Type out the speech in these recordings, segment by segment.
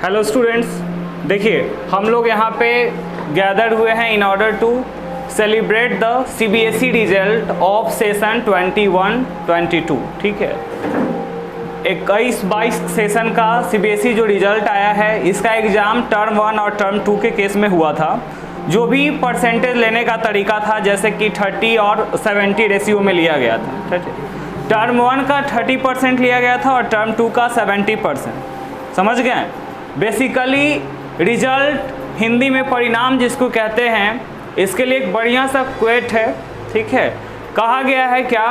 Hello students, देखिए हम लोग यहाँ पे गैदर हुए हैं in order to celebrate the CBSE result of session 21-22। ठीक है, 21-22 सेशन का सीबीएसई जो रिजल्ट आया है, इसका एग्ज़ाम टर्म 1 और टर्म 2 के केस में हुआ था। जो भी परसेंटेज लेने का तरीका था, जैसे कि 30 और 70 रेशियो में लिया गया था। टर्म 1 का 30% लिया गया था और टर्म 2 का 70%। समझ गए? बेसिकली रिजल्ट हिंदी में परिणाम जिसको कहते हैं, इसके लिए एक बढ़िया सा क्वेट है। ठीक है, कहा गया है क्या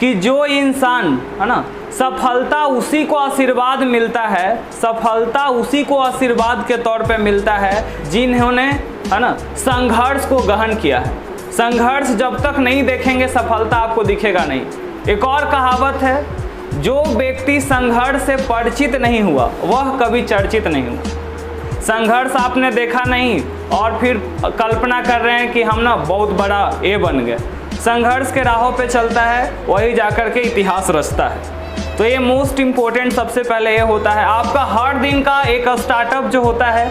कि जो इंसान है ना, सफलता उसी को आशीर्वाद मिलता है, सफलता उसी को आशीर्वाद के तौर पे मिलता है जिन्होंने है ना संघर्ष को गहन किया है। संघर्ष जब तक नहीं देखेंगे सफलता आपको दिखेगा नहीं। एक और कहावत है, जो व्यक्ति संघर्ष से परिचित नहीं हुआ वह कभी चर्चित नहीं हुआ। संघर्ष आपने देखा नहीं और फिर कल्पना कर रहे हैं कि हम ना बहुत बड़ा ए बन गए। संघर्ष के राहों पे चलता है, वही जाकर के इतिहास रचता है। तो ये मोस्ट इम्पोर्टेंट सबसे पहले ये होता है, आपका हर दिन का एक स्टार्टअप जो होता है,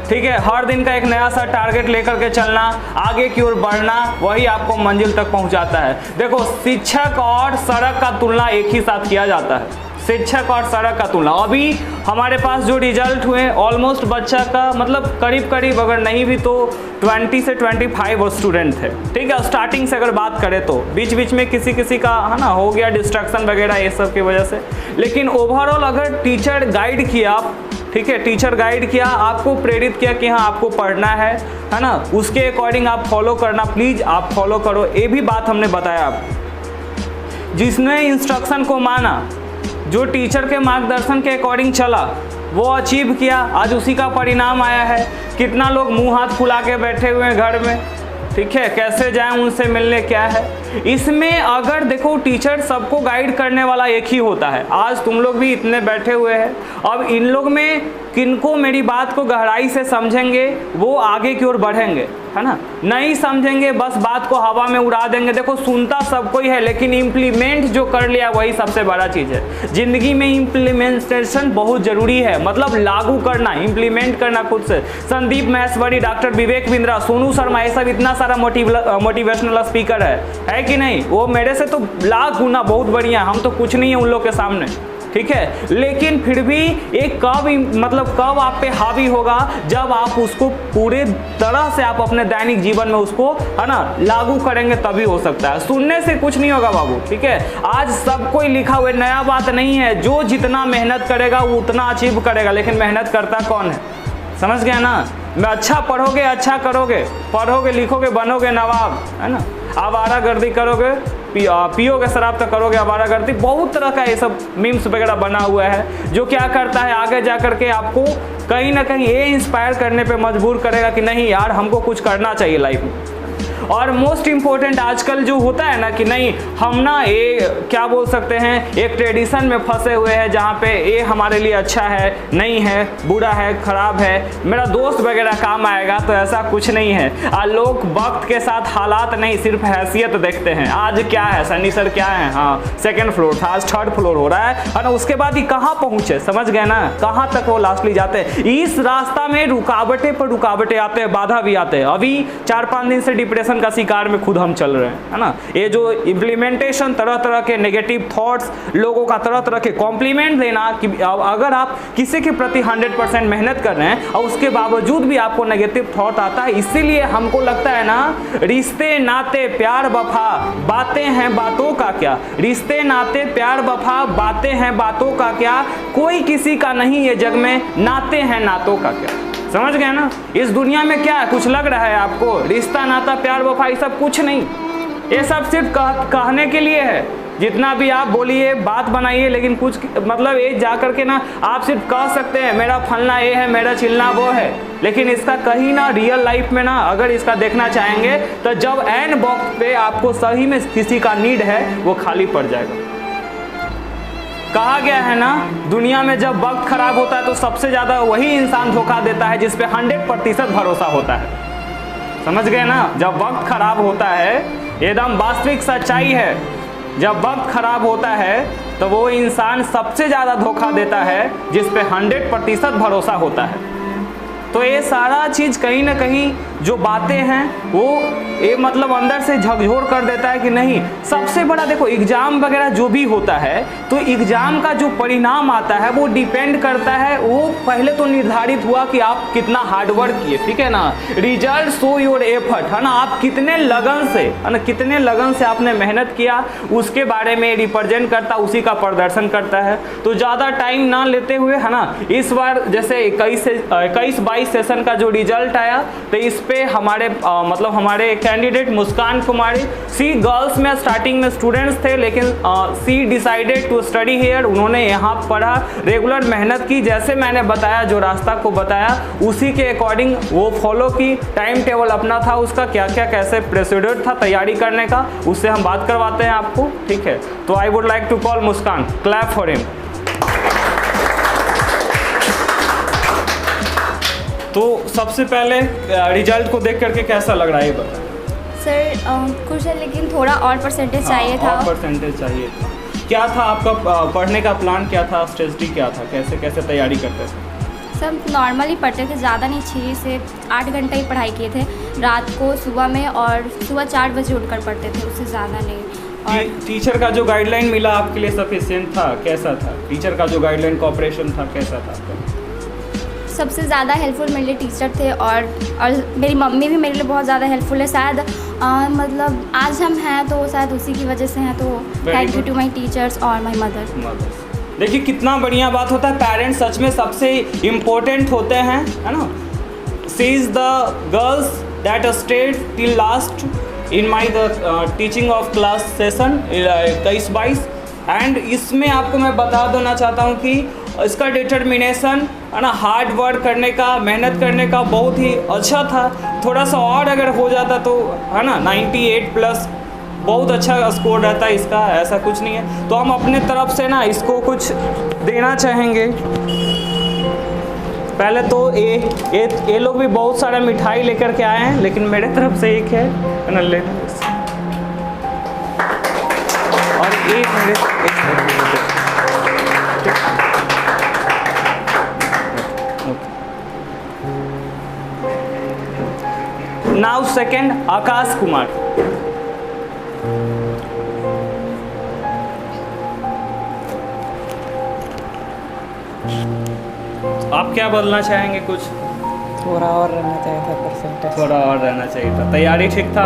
ठीक है, हर दिन का एक नया सा टारगेट लेकर के चलना, आगे की ओर बढ़ना, वही आपको मंजिल तक पहुंचाता है। देखो, शिक्षक और सड़क का तुलना एक ही साथ किया जाता है, शिक्षक और सड़क का तुलना। अभी हमारे पास जो रिजल्ट हुए, ऑलमोस्ट बच्चा का मतलब करीब करीब अगर नहीं भी तो 20 से 25 स्टूडेंट थे। ठीक है, स्टार्टिंग से अगर बात करें तो बीच बीच में किसी का है ना हो गया डिस्ट्रक्शन वगैरह ये सब की वजह से, लेकिन ओवरऑल अगर टीचर गाइड किया आप, ठीक है, टीचर गाइड किया, आपको प्रेरित किया कि हाँ आपको पढ़ना है ना, उसके अकॉर्डिंग आप फॉलो करना, प्लीज़ आप फॉलो करो। ये भी बात हमने बताया आपको। जिसने इंस्ट्रक्शन को माना, जो टीचर के मार्गदर्शन के अकॉर्डिंग चला, वो अचीव किया, आज उसी का परिणाम आया है। कितना लोग मुंह हाथ फुला के बैठे हुए हैं घर में, ठीक है, कैसे जाएं उनसे मिलने, क्या है इसमें। अगर देखो, टीचर सबको गाइड करने वाला एक ही होता है। आज तुम लोग भी इतने बैठे हुए हैं, अब इन लोग में किनको मेरी बात को गहराई से समझेंगे वो आगे की ओर बढ़ेंगे, है ना। नहीं समझेंगे, बस बात को हवा में उड़ा देंगे। देखो, सुनता सबको ही है, लेकिन इम्प्लीमेंट जो कर लिया वही सबसे बड़ा चीज़ है। जिंदगी में इम्प्लीमेंटेशन बहुत ज़रूरी है, मतलब लागू करना, इम्प्लीमेंट करना खुद से। संदीप महेश्वरी, डॉक्टर विवेक बिंद्रा, सोनू शर्मा, ये सब इतना सारा मोटिवेशनल स्पीकर है कि नहीं, वो मेरे से तो लाख गुना बहुत बढ़िया, हम तो कुछ नहीं है उन लोग के सामने। ठीक है, लेकिन फिर भी एक कब आप पे हावी होगा, जब आप उसको पूरे तरह से आप अपने दैनिक जीवन में उसको है ना लागू करेंगे, तभी हो सकता है। सुनने से कुछ नहीं होगा बाबू। ठीक है, आज सब कोई लिखा हुआ, नया बात नहीं है। जो जितना मेहनत करेगा वो उतना अचीव करेगा, लेकिन मेहनत करता कौन है? समझ गया ना। मैं अच्छा पढ़ोगे, अच्छा करोगे, पढ़ोगे लिखोगे, बनोगे नवाब, है ना। आवारागर्दी करोगे, पियोगे शराब तो करोगे आवारागर्दी। बहुत तरह का ये सब मीम्स वगैरह बना हुआ है, जो क्या करता है आगे जा करके आपको कहीं ना कहीं ये इंस्पायर करने पे मजबूर करेगा कि नहीं यार, हमको कुछ करना चाहिए लाइफ में। और मोस्ट इम्पोर्टेंट आजकल जो होता है ना कि नहीं, हम ना ये क्या बोल सकते हैं, एक ट्रेडिशन में फंसे हुए हैं जहाँ पे ये हमारे लिए अच्छा है, नहीं है, बुरा है, खराब है, मेरा दोस्त वगैरह काम आएगा, तो ऐसा कुछ नहीं है। लोग वक्त के साथ हालात नहीं, सिर्फ हैसियत देखते हैं। आज क्या है, सनी सर क्या है, हाँ 2nd फ्लोर था, आज 3rd फ्लोर हो रहा है ना। उसके बाद ही कहाँ पहुँचे, समझ गए ना, कहाँ तक वो लास्टली जाते हैं। इस रास्ता में रुकावटें पर रुकावटें आते हैं, बाधा भी आते हैं। अभी 4-5 दिन से डिप्रेशन का शिकार में खुद हम चल रहे हैं, है ना। ये जो इम्प्लीमेंटेशन, तरह तरह के नेगेटिव थॉट्स, लोगों का तरह तरह के कॉम्प्लीमेंट देना, कि अगर आप किसी के प्रति 100% मेहनत कर रहे हैं और उसके बावजूद भी आपको नेगेटिव थॉट आता है, इसीलिए हमको लगता है ना, रिश्ते नाते प्यार वफा बातें हैं बातों का क्या, रिश्ते नाते प्यार वफा बातें हैं बातों का क्या, कोई किसी का नहीं ये जग में, नाते हैं नातों का क्या। समझ गए ना। इस दुनिया में क्या है, कुछ लग रहा है आपको, रिश्ता नाता प्यार वफा, ये सब कुछ नहीं, ये सब सिर्फ कहने के लिए है। जितना भी आप बोलिए, बात बनाइए, लेकिन कुछ मतलब ये जा करके ना आप सिर्फ कह सकते हैं मेरा फलना ये है, मेरा चिलना वो है, लेकिन इसका कहीं ना रियल लाइफ में ना अगर इसका देखना चाहेंगे तो जब एन वक्त पे आपको सही में किसी का नीड है, वो खाली पड़ जाएगा। कहा गया है ना, दुनिया में जब वक्त खराब होता है तो सबसे ज्यादा वही इंसान धोखा देता है जिस पे 100% भरोसा होता है। समझ गए ना। जब वक्त खराब होता है, एकदम वास्तविक सच्चाई है, जब वक्त खराब होता है तो वो इंसान सबसे ज़्यादा धोखा देता है जिस पे 100% भरोसा होता है। तो ये सारा चीज़ कहीं ना कहीं जो बातें हैं वो ये मतलब अंदर से झकझोर कर देता है कि नहीं। सबसे बड़ा देखो एग्ज़ाम वगैरह जो भी होता है तो एग्ज़ाम का जो परिणाम आता है वो डिपेंड करता है, वो पहले तो निर्धारित हुआ कि आप कितना हार्डवर्क किए, ठीक है ना। रिजल्ट शो योर एफर्ट, है ना, आप कितने लगन से, है ना, कितने लगन से आपने मेहनत किया उसके बारे में रिप्रेजेंट करता, उसी का प्रदर्शन करता है। तो ज़्यादा टाइम ना लेते हुए, है ना, इस बार जैसे 21-22 सेशन का जो रिजल्ट आया तो इस पे हमारे मतलब हमारे कैंडिडेट मुस्कान कुमारी, सी गर्ल्स में स्टार्टिंग में स्टूडेंट्स थे लेकिन सी डिसाइडेड टू स्टडी हियर, उन्होंने यहाँ पढ़ा, रेगुलर मेहनत की, जैसे मैंने बताया जो रास्ता को बताया उसी के अकॉर्डिंग वो फॉलो की, टाइम टेबल अपना था उसका, क्या क्या कैसे प्रोसीड्यूर था तैयारी करने का, उससे हम बात करवाते हैं आपको, ठीक है। तो I would like to call Muskan, clap for him. तो सबसे पहले रिजल्ट को देख करके कैसा लग रहा है ये बता। सर खुश है लेकिन थोड़ा और परसेंटेज चाहिए था। और परसेंटेज चाहिए था। क्या था आपका पढ़ने का प्लान, क्या था स्ट्रेटजी, क्या था, कैसे कैसे तैयारी करते थे? सब नॉर्मली पढ़ते थे, ज़्यादा नहीं, 6 से 8 घंटे ही पढ़ाई किए थे रात को, सुबह में, और सुबह 4 बजे उठकर पढ़ते थे, उससे ज़्यादा नहीं। और टीचर का जो गाइडलाइन मिला आपके लिए सफिशिएंट था, कैसा था? टीचर का जो गाइडलाइन कोऑपरेशन था कैसा था आपका? सबसे ज़्यादा हेल्पफुल मेरे लिए टीचर थे, और मेरी मम्मी भी मेरे लिए बहुत ज़्यादा हेल्पफुल है। शायद मतलब आज हम हैं तो शायद उसी की वजह से हैं, तो thank you to my teachers और माई मदर। देखिए कितना बढ़िया बात होता है, पेरेंट्स सच में सबसे इम्पोर्टेंट होते हैं, है ना। She is the girls that stayed till last in my the teaching of class session 21-22, and इसमें आपको मैं बता देना चाहता हूँ कि इसका डिटर्मिनेशन, है ना, हार्ड वर्क करने का, मेहनत करने का बहुत ही अच्छा था। थोड़ा सा और अगर हो जाता तो, है ना, 98+ बहुत अच्छा स्कोर रहता है इसका, ऐसा कुछ नहीं है। तो हम अपने तरफ से ना इसको कुछ देना चाहेंगे। पहले तो ये लोग भी बहुत सारा मिठाई लेकर के आए हैं, लेकिन मेरे तरफ से एक है ना, ले, और एक मेरे नाउ सेकेंड आकाश कुमार। आप क्या बोलना चाहेंगे? कुछ थोड़ा और रहना चाहिए था परसेंटेज, थोड़ा और रहना चाहिए था। तैयारी ठीक था?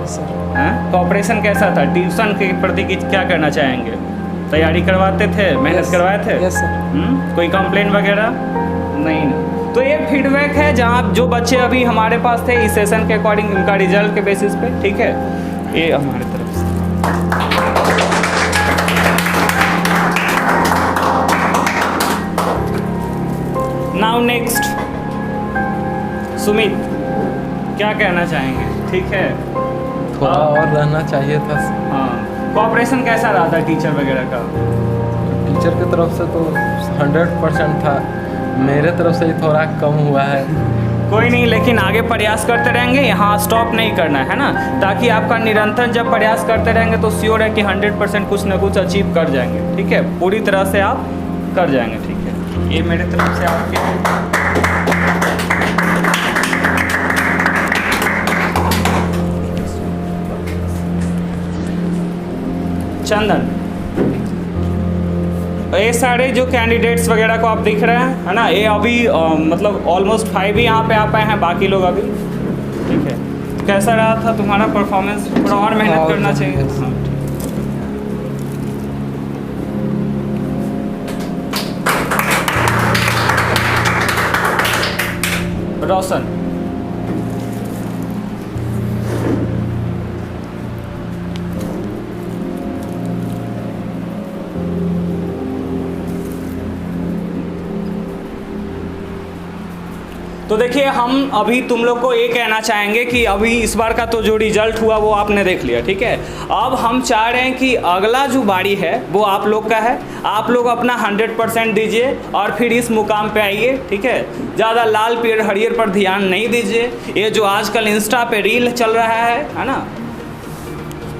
सर। हैं? कोऑपरेशन कैसा था? ट्यूशन के प्रति क्या करना चाहेंगे? तैयारी करवाते थे, मेहनत करवाए थे? Yes sir. कोई कंप्लेन वगैरह नहीं ना? तो ये फीडबैक है जहाँ जो बच्चे अभी हमारे पास थे इस सेशन के अकॉर्डिंग उनका रिजल्ट के बेसिस पे, ठीक है, ये हमारे तरफ से। नाउ नेक्स्ट सुमित, क्या कहना चाहेंगे? ठीक है, थोड़ा और रहना चाहिए था। हाँ, कोऑपरेशन कैसा रहा था टीचर वगैरह का? टीचर की तरफ से तो 100% था, मेरे तरफ से ही थोड़ा कम हुआ है। कोई नहीं, लेकिन आगे प्रयास करते रहेंगे, यहाँ स्टॉप नहीं करना है ना, ताकि आपका निरंतर जब प्रयास करते रहेंगे तो श्योर है कि 100% कुछ ना कुछ अचीव कर जाएंगे, ठीक है, पूरी तरह से आप कर जाएंगे, ठीक है। ये मेरे तरफ से आपके चंदन। ये सारे जो कैंडिडेट्स वगैरह को आप दिख रहे हैं, है ना, ये अभी मतलब ऑलमोस्ट 5 ही यहाँ पे आ पाए हैं, बाकी लोग अभी, ठीक है। कैसा रहा था तुम्हारा परफॉर्मेंस? थोड़ा और मेहनत करना चाहिए। हाँ, रोशन। तो देखिए हम अभी तुम लोग को ये कहना चाहेंगे कि अभी इस बार का तो जो रिजल्ट हुआ वो आपने देख लिया, ठीक है। अब हम चाह रहे हैं कि अगला जो बारी है वो आप लोग का है, आप लोग अपना 100% दीजिए और फिर इस मुकाम पे आइए, ठीक है। ज़्यादा लाल पीर हरियर पर ध्यान नहीं दीजिए, ये जो आजकल इंस्टा पे रील चल रहा है ना,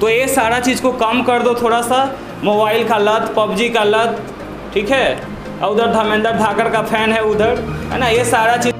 तो ये सारा चीज़ को कम कर दो थोड़ा सा, मोबाइल का लत, पबजी का लत, ठीक है। और उधर धर्मेंद्र धाकड़ का फैन है उधर, है ना, ये सारा चीज़